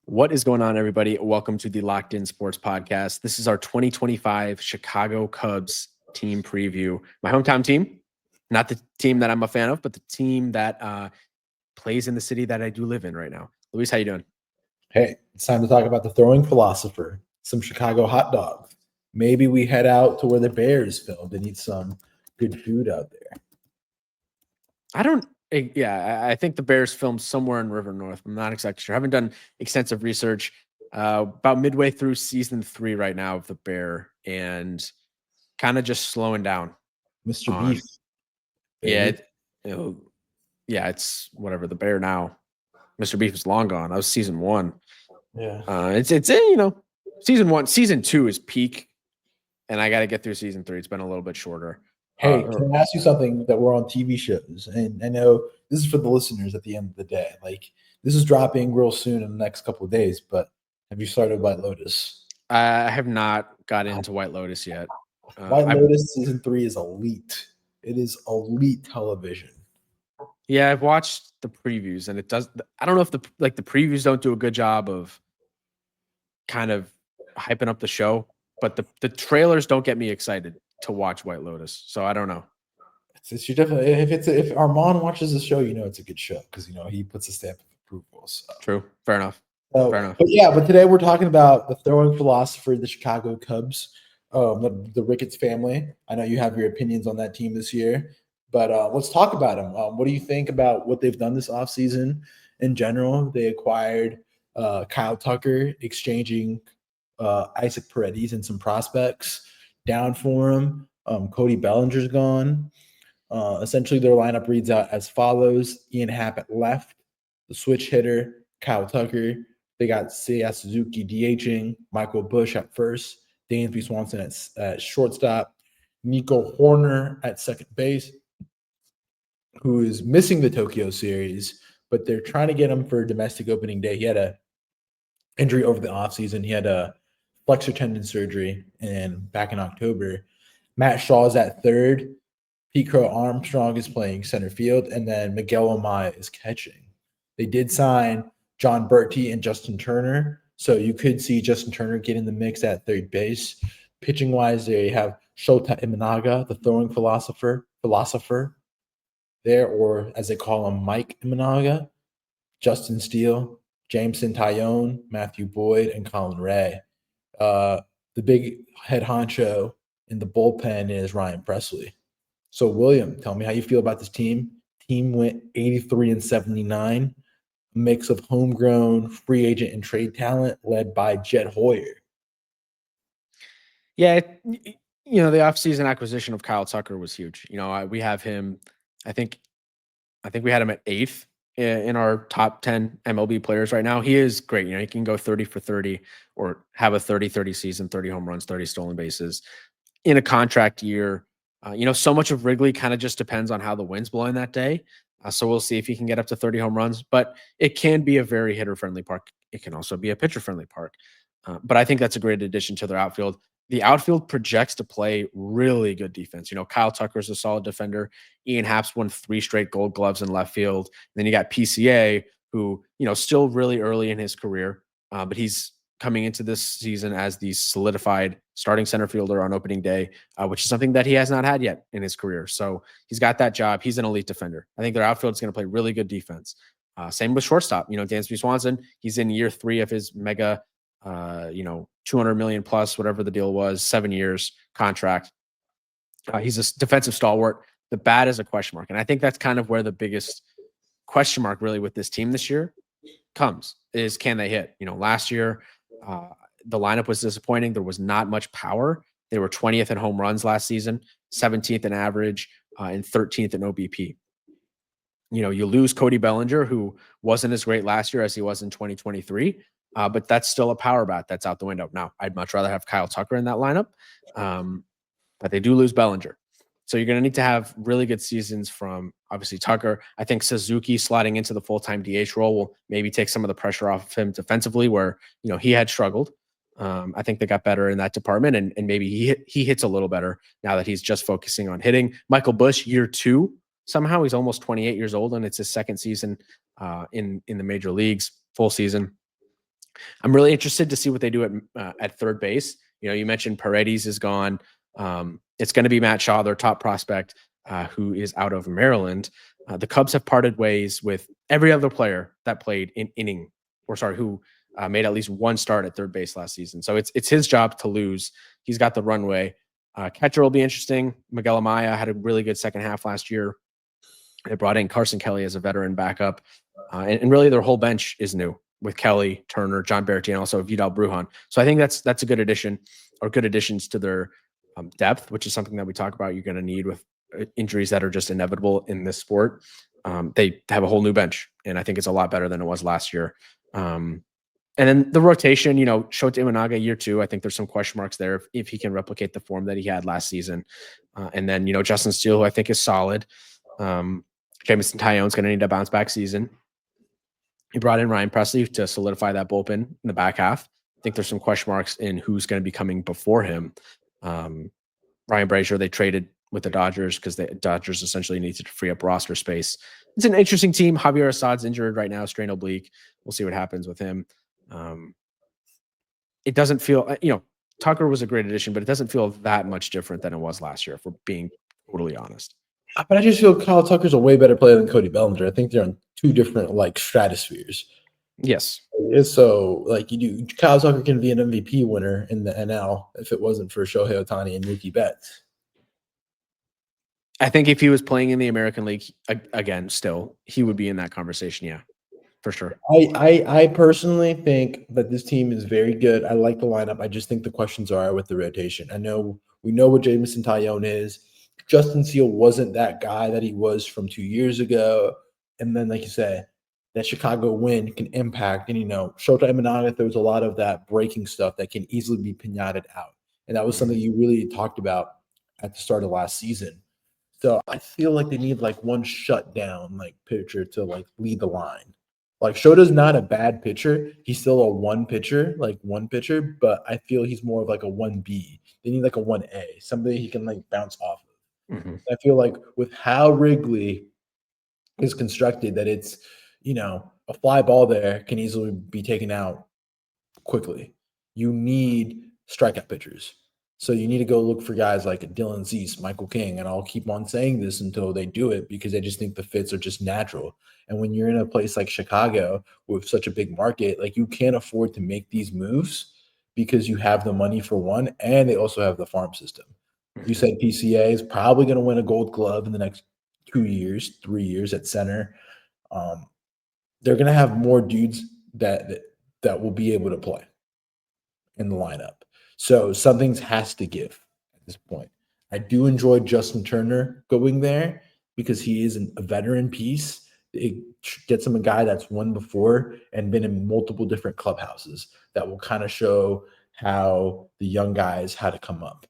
What is going on, everybody? Welcome to the Locked In Sports Podcast. This is our 2025 Chicago Cubs team preview. My hometown team, not the team that I'm a fan of, but the team that plays in the city that I do live in right now. Luis, how you doing? Hey, it's time to talk about the throwing philosopher, some Chicago hot dogs. Maybe we head out to where the Bears filmed and eat some good food out there. I think the Bears filmed somewhere in River North. I'm not exactly sure. I haven't done extensive research. About midway through season 3 right now of the Bear, and kind of just slowing down. Mr. Beef. Yeah, it's whatever. The Bear now. Mr. Beef is long gone. That was season 1. Yeah. It's season 1. Season 2 is peak, and I got to get through season 3. It's been a little bit shorter. Hey, can I ask you something that we're on TV shows? And I know this is for the listeners at the end of the day. Like, this is dropping real soon in the next couple of days, but have you started White Lotus? I have not got into White Lotus yet. White Lotus season 3 is elite. It is elite television. Yeah, I've watched the previews, and it does. I don't know if the previews don't do a good job of kind of hyping up the show, but the trailers don't get me excited to watch White Lotus. So I don't know. It's definitely if Armand watches the show, it's a good show because he puts a stamp of approval. So. True, fair enough. Fair enough. But today we're talking about the throwing philosopher, the Chicago Cubs, the Ricketts family. I know you have your opinions on that team this year, but let's talk about them. What do you think about what they've done this offseason in general? They acquired Kyle Tucker, exchanging Isaac Paredes and some prospects down for him. Cody Bellinger's gone. Essentially, their lineup reads out as follows: Ian Happ at left, the switch hitter, Kyle Tucker. They got Seiya Suzuki DHing, Michael Busch at first, Dansby Swanson at shortstop, Nico Hoerner at second base, who is missing the Tokyo series, but they're trying to get him for domestic opening day. He had a injury over the offseason. He had a flexor tendon surgery back in October. Matt Shaw is at third. Pete Crow-Armstrong is playing center field, and then Miguel Amaya is catching. They did sign John Berti and Justin Turner, so you could see Justin Turner get in the mix at third base. Pitching-wise, they have Shota Imanaga, the throwing philosopher there, or as they call him, Mike Imanaga, Justin Steele, Jameson Taillon, Matthew Boyd, and Colin Ray. The big head honcho in the bullpen is Ryan Presley. So, William, tell me how you feel about this team. Team went 83-79, a mix of homegrown, free agent, and trade talent led by Jed Hoyer. Yeah, the offseason acquisition of Kyle Tucker was huge. We have him. I think we had him at 8th in our top 10 MLB players right now. He is great. He can go 30 for 30 or have a 30-30 season, 30 home runs, 30 stolen bases in a contract year. So much of Wrigley kind of just depends on how the wind's blowing that day. So we'll see if he can get up to 30 home runs, but it can be a very hitter-friendly park. It can also be a pitcher-friendly park. But I think that's a great addition to their outfield. The outfield projects to play really good defense. Kyle Tucker's a solid defender. Ian Happ's won 3 straight Gold Gloves in left field. And then you got PCA, who, still really early in his career, but he's coming into this season as the solidified starting center fielder on opening day, which is something that he has not had yet in his career. So he's got that job. He's an elite defender. I think their outfield is going to play really good defense. Same with shortstop. Dansby Swanson, he's in year 3 of his mega, 200 million plus, whatever the deal was, 7 years contract. He's a defensive stalwart. The bat is a question mark. And I think that's kind of where the biggest question mark really with this team this year comes is, can they hit? Last year, the lineup was disappointing. There was not much power. They were 20th in home runs last season, 17th in average, and 13th in OBP. You lose Cody Bellinger, who wasn't as great last year as he was in 2023, but that's still a power bat that's out the window. Now, I'd much rather have Kyle Tucker in that lineup, but they do lose Bellinger. So you're going to need to have really good seasons from, obviously, Tucker. I think Suzuki sliding into the full-time DH role will maybe take some of the pressure off of him defensively where, he had struggled. I think they got better in that department, and maybe he hits a little better now that he's just focusing on hitting. Michael Busch, year 2, somehow he's almost 28 years old, and it's his second season in the major leagues, full season. I'm really interested to see what they do at third base. You mentioned Paredes is gone. It's going to be Matt Shaw, their top prospect, who is out of Maryland. The Cubs have parted ways with every other player that played who made at least one start at third base last season. So it's his job to lose. He's got the runway. Catcher will be interesting. Miguel Amaya had a really good second half last year. They brought in Carson Kelly as a veteran backup. And really their whole bench is new with Kelly, Turner, John Berti, and also Vidal Brujan. So I think that's a good addition, or good additions to their depth, which is something that we talk about you're going to need with injuries that are just inevitable in this sport. They have a whole new bench, and I think it's a lot better than it was last year. And then the rotation, Shota Imanaga year 2, I think there's some question marks there if he can replicate the form that he had last season. And then, Justin Steele, who I think is solid. Jameson Taillon is going to need a bounce back season. He brought in Ryan Pressly to solidify that bullpen in the back half. I think there's some question marks in who's going to be coming before him. Ryan Brazier, they traded with the Dodgers because the Dodgers essentially needed to free up roster space. It's an interesting team. Javier Assad's injured right now, strain oblique. We'll see what happens with him. It doesn't feel, Tucker was a great addition, but it doesn't feel that much different than it was last year, if we're being totally honest. But I just feel Kyle Tucker's a way better player than Cody Bellinger. I think they're on two different stratospheres. Yes. So Kyle Tucker can be an MVP winner in the NL if it wasn't for Shohei Ohtani and Mookie Betts. I think if he was playing in the American League again, still, he would be in that conversation. Yeah, for sure. I personally think that this team is very good. I like the lineup. I just think the questions are with the rotation. We know what Jameson Taillon is. Justin Steele wasn't that guy that he was from 2 years ago. And then, like you said, that Chicago win can impact. And, Shota Imanaga, there was a lot of that breaking stuff that can easily be pinated out. And that was something you really talked about at the start of last season. So I feel like they need one shutdown pitcher to lead the line. Shota's not a bad pitcher. He's still a one pitcher, but I feel he's more of a 1B. They need a 1A, somebody he can bounce off of. Mm-hmm. I feel like with how Wrigley is constructed, that it's, a fly ball there can easily be taken out quickly. You need strikeout pitchers. So you need to go look for guys like Dylan Cease, Michael King, and I'll keep on saying this until they do it because I just think the fits are just natural. And when you're in a place like Chicago with such a big market, you can't afford to make these moves because you have the money for one, and they also have the farm system. You said PCA is probably going to win a Gold Glove in the next 2 years, 3 years at center. They're going to have more dudes that will be able to play in the lineup. So something has to give at this point. I do enjoy Justin Turner going there because he is a veteran piece. It gets him a guy that's won before and been in multiple different clubhouses that will kind of show how the young guys how to come up.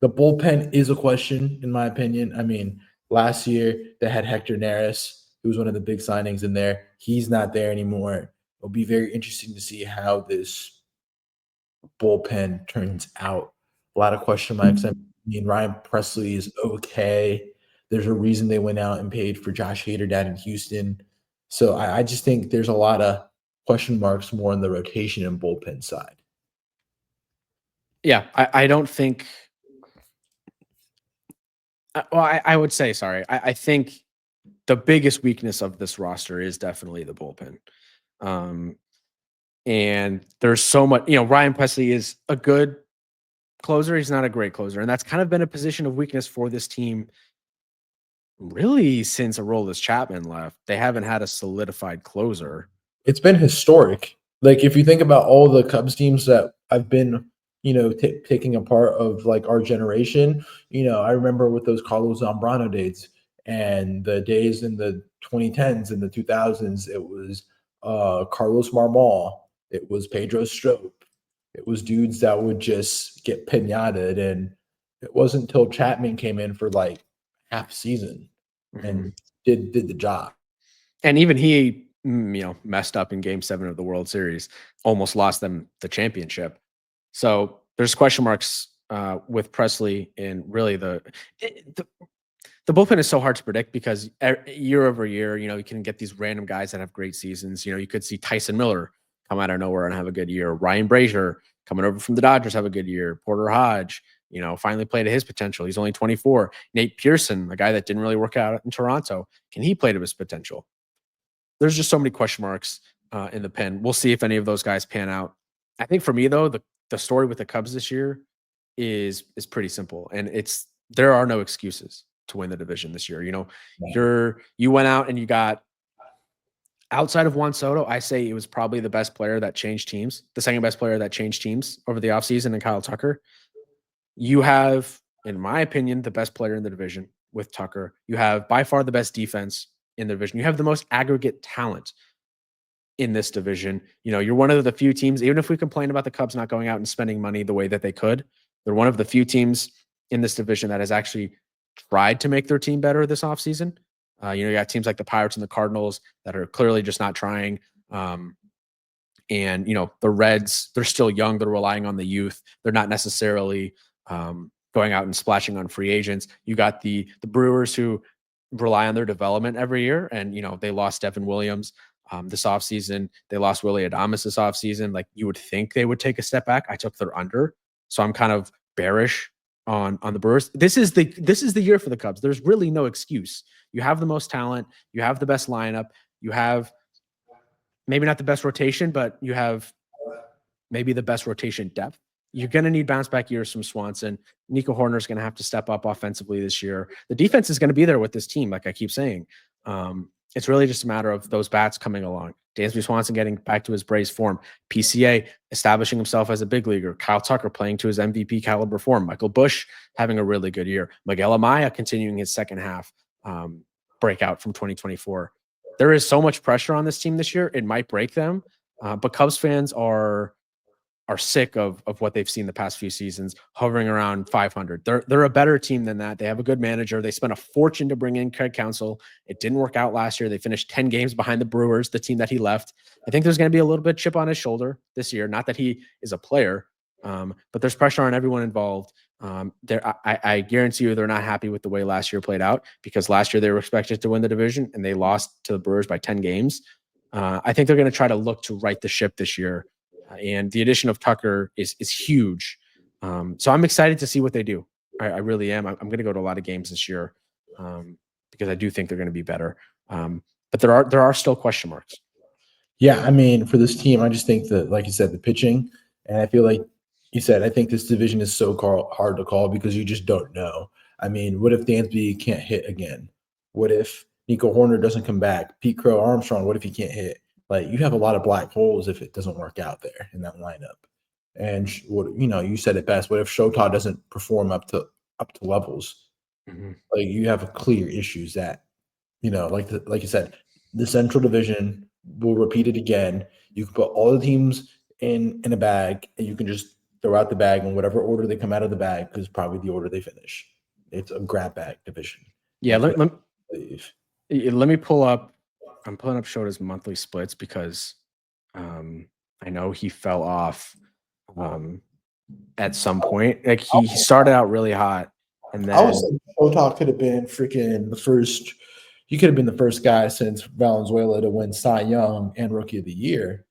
The bullpen is a question, in my opinion. I mean, last year they had Hector Neris, who was one of the big signings in there. He's not there anymore. It'll be very interesting to see how this bullpen turns out. A lot of question marks. I mean, Ryan Pressly is okay. There's a reason they went out and paid for Josh Hader down in Houston. So I just think there's a lot of question marks more on the rotation and bullpen side. Yeah, I don't think – I would say, sorry. I think the biggest weakness of this roster is definitely the bullpen. And there's so much, Ryan Pressly is a good closer. He's not a great closer. And that's kind of been a position of weakness for this team really since Aroldis Chapman left. They haven't had a solidified closer. It's been historic. If you think about all the Cubs teams that I've been taking a part of our generation, I remember with those Carlos Zambrano days and the days in the 2010s and the 2000s, it was Carlos Marmol, it was Pedro Strop, it was dudes that would just get pinated, and it wasn't until Chapman came in for half season and did the job. And even he, messed up in Game 7 of the World Series, almost lost them the championship. So there's question marks with Pressly, and really the bullpen is so hard to predict because year over year, you can get these random guys that have great seasons. You could see Tyson Miller come out of nowhere and have a good year. Ryan Brazier coming over from the Dodgers have a good year. Porter Hodge, finally played to his potential. He's only 24. Nate Pearson, a guy that didn't really work out in Toronto, can he play to his potential? There's just so many question marks in the pen. We'll see if any of those guys pan out. I think for me though, the story with the Cubs this year is pretty simple, and there are no excuses to win the division this year. You went out and you got, outside of Juan Soto, I say it was probably the best player that changed teams, the second best player that changed teams over the offseason, and Kyle Tucker. You have, in my opinion, the best player in the division with Tucker. You have by far the best defense in the division. You have the most aggregate talent in this division. You're one of the few teams, even if we complain about the Cubs not going out and spending money the way that they could, they're one of the few teams in this division that has actually tried to make their team better this offseason. You got teams like the Pirates and the Cardinals that are clearly just not trying. And, the Reds, they're still young. They're relying on the youth. They're not necessarily going out and splashing on free agents. You got the Brewers who rely on their development every year. And, they lost Devin Williams this offseason. They lost Willie Adames this offseason. Like, you would think they would take a step back. I took their under. So I'm kind of bearish on the Brewers. This is the year for the Cubs. There's really no excuse. You have the most talent. You have the best lineup. You have maybe not the best rotation, but you have maybe the best rotation depth. You're going to need bounce back years from Swanson. Nico Hoerner is going to have to step up offensively this year. The defense is going to be there with this team, like I keep saying. It's really just a matter of those bats coming along. Dansby Swanson getting back to his Braves form. PCA establishing himself as a big leaguer. Kyle Tucker playing to his MVP caliber form. Michael Busch having a really good year. Miguel Amaya continuing his second half breakout from 2024. There is so much pressure on this team this year. It might break them, but Cubs fans are sick of what they've seen the past few seasons, hovering around 500. They're a better team than that. They have a good manager. They spent a fortune to bring in Craig Counsell. It didn't work out last year. They finished 10 games behind the Brewers, the team that he left. I think there's going to be a little bit chip on his shoulder this year. Not that he is a player, but there's pressure on everyone involved. I guarantee you they're not happy with the way last year played out, because last year they were expected to win the division and they lost to the Brewers by 10 games. I think they're going to try to look to right the ship this year. And the addition of Tucker is huge. So I'm excited to see what they do. I really am. I'm going to go to a lot of games this year because I do think they're going to be better. But there are still question marks. Yeah, I mean, for this team, I just think that, like you said, the pitching, and I feel like you said, I think this division is so hard to call because you just don't know. I mean, what if Dansby can't hit again? What if Nico Hoerner doesn't come back? Pete Crow-Armstrong, what if he can't hit? Like, you have a lot of black holes if it doesn't work out there in that lineup. And you said it best. What if Shota doesn't perform up to levels? Mm-hmm. Like, you have clear issues that, like you said, the Central Division will repeat it again. You can put all the teams in a bag, and you can just throw out the bag in whatever order they come out of the bag, because probably the order they finish. It's a grab bag division. Yeah, let me pull up. I'm pulling up Shota's monthly splits because I know he fell off at some point. Like he started out really hot, and then I was saying Shota could have been freaking the first. He could have been the first guy since Valenzuela to win Cy Young and Rookie of the Year,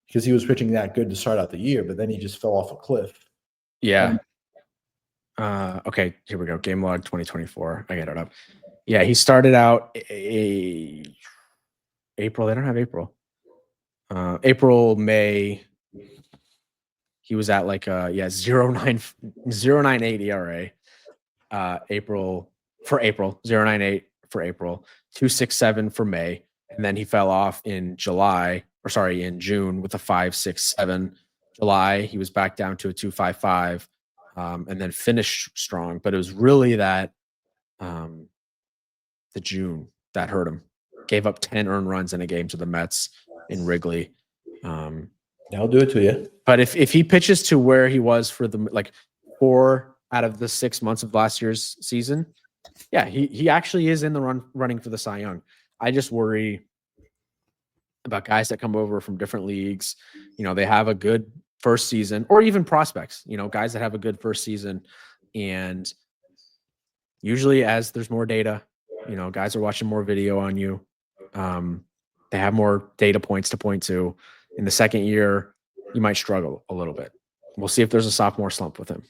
because he was pitching that good to start out the year, but then he just fell off a cliff. Yeah. Okay, here we go. Game log 2024. I got it up. Yeah, he started out April. They don't have April. April, May. He was at like 0.98 ERA. April 0.98 for April, 2.67 for May, and then he fell off in in June with a 5.67. July, he was back down to a 2.55, and then finished strong. But it was really that the June that hurt him. Gave up 10 earned runs in a game to the Mets in Wrigley. I'll do it to you. But if he pitches to where he was for the 4 out of the 6 months of last year's season, yeah, he actually is in the running for the Cy Young. I just worry about guys that come over from different leagues. They have a good first season, or even prospects, guys that have a good first season. And usually as there's more data, guys are watching more video on you. They have more data points to point to. In the second year, you might struggle a little bit. We'll see if there's a sophomore slump with him.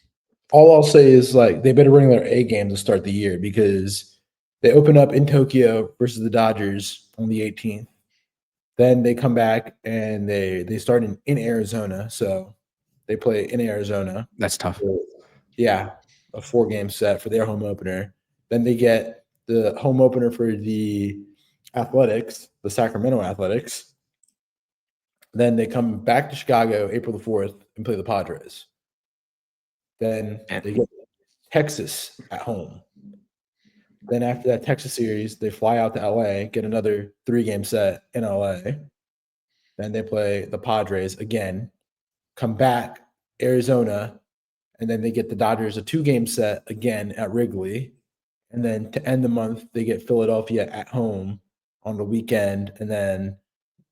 All I'll say is like they better bring their A game to start the year because they open up in Tokyo versus the Dodgers on the 18th. Then they come back and they start in Arizona. So they play in Arizona. That's tough. Yeah, a 4-game set for their home opener. Then they get the home opener for the Athletics, the Sacramento Athletics. Then they come back to Chicago April the 4th and play the Padres. Then they get Texas at home. Then after that Texas series, they fly out to LA, get another 3-game set in LA. Then they play the Padres again, come back, Arizona, and then they get the Dodgers a 2-game set again at Wrigley. And then to end the month, they get Philadelphia at home on the weekend. And then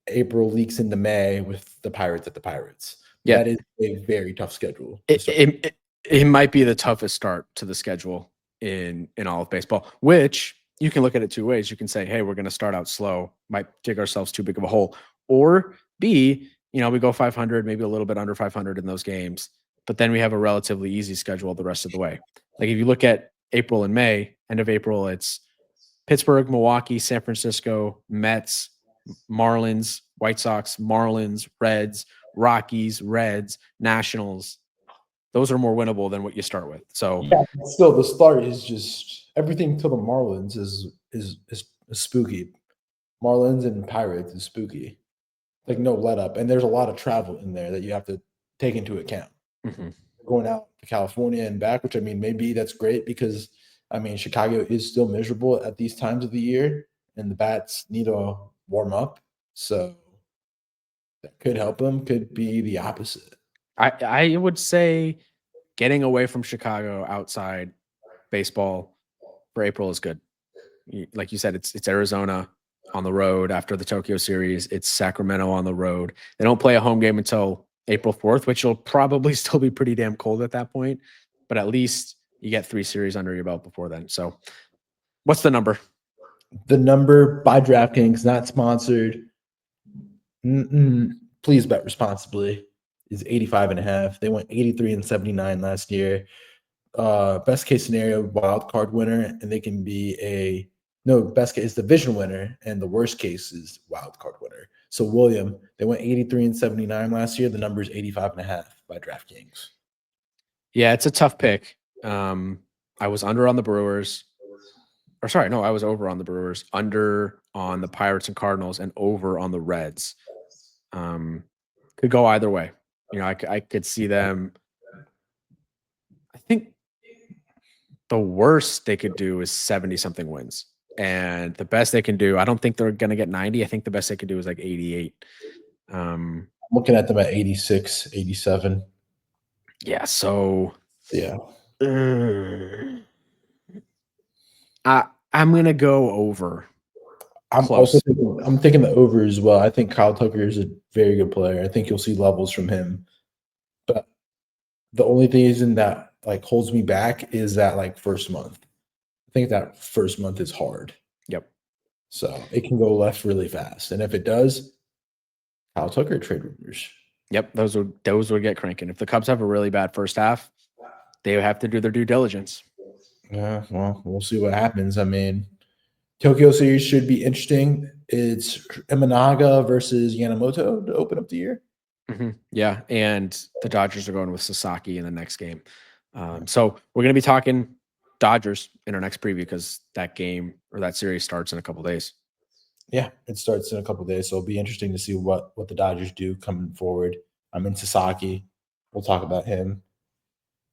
April leaks into May with the Pirates at the Pirates. Yeah. That is a very tough schedule. It might be the toughest start to the schedule in all of baseball, which you can look at it two ways. You can say, hey, we're going to start out slow, might dig ourselves too big of a hole. Or B, we go 500, maybe a little bit under 500 in those games, but then we have a relatively easy schedule the rest of the way. Like if you look at April and May, end of April, it's Pittsburgh, Milwaukee, San Francisco, Mets, Marlins, White Sox, Marlins, Reds, Rockies, Reds, Nationals. Those are more winnable than what you start with. So yeah, still the start is just everything till the Marlins is spooky. Marlins and Pirates is spooky. Like no let up. And there's a lot of travel in there that you have to take into account. Mm-hmm. Going out to California and back, which I mean, maybe that's great because I mean, Chicago is still miserable at these times of the year and the bats need to warm up. So that could help them, could be the opposite. I would say getting away from Chicago outside baseball for April is good. Like you said, it's Arizona on the road after the Tokyo series. It's Sacramento on the road. They don't play a home game until April 4th, which will probably still be pretty damn cold at that point. But at least you get 3 series under your belt before then. So what's the number? The number by DraftKings, not sponsored. Please bet responsibly. Is 85.5. They went 83-79 last year. Best case scenario, wild card winner, and they can be best case division winner, and the worst case is wild card winner. So William, they went 83-79 last year. The number is 85.5 by DraftKings. Yeah, it's a tough pick. I was under on the Brewers. Or sorry, no, I was over on the Brewers, under on the Pirates and Cardinals, and over on the Reds. Could go either way. I could see them. I think the worst they could do is 70-something wins. And the best they can do, I don't think they're going to get 90. I think the best they could do is like 88. I'm looking at them at 86, 87. Yeah, so yeah. I'm going to go over. I'm thinking the over as well. I think Kyle Tucker is a very good player. I think you'll see levels from him. But the only thing isn't that like holds me back is that like first month. I think that first month is hard. Yep. So it can go left really fast. And if it does, Kyle Tucker trade rumors. Yep, those would get cranking. If the Cubs have a really bad first half, they have to do their due diligence. Yeah, well, we'll see what happens. I mean, Tokyo series should be interesting. It's Imanaga versus Yamamoto to open up the year. Mm-hmm. Yeah, and the Dodgers are going with Sasaki in the next game. So we're going to be talking Dodgers in our next preview because that game or that series starts in a couple days. Yeah, it starts in a couple days, so it'll be interesting to see what the Dodgers do coming forward. I'm in Sasaki. We'll talk about him.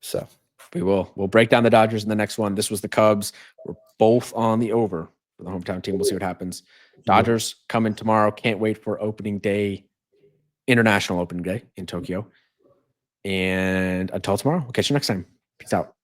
So we'll break down the Dodgers in the next one. This was the Cubs. We're both on the over for the hometown team. We'll see what happens. Dodgers coming tomorrow. Can't wait for opening day, international opening day in Tokyo. And until tomorrow, we'll catch you next time. Peace out.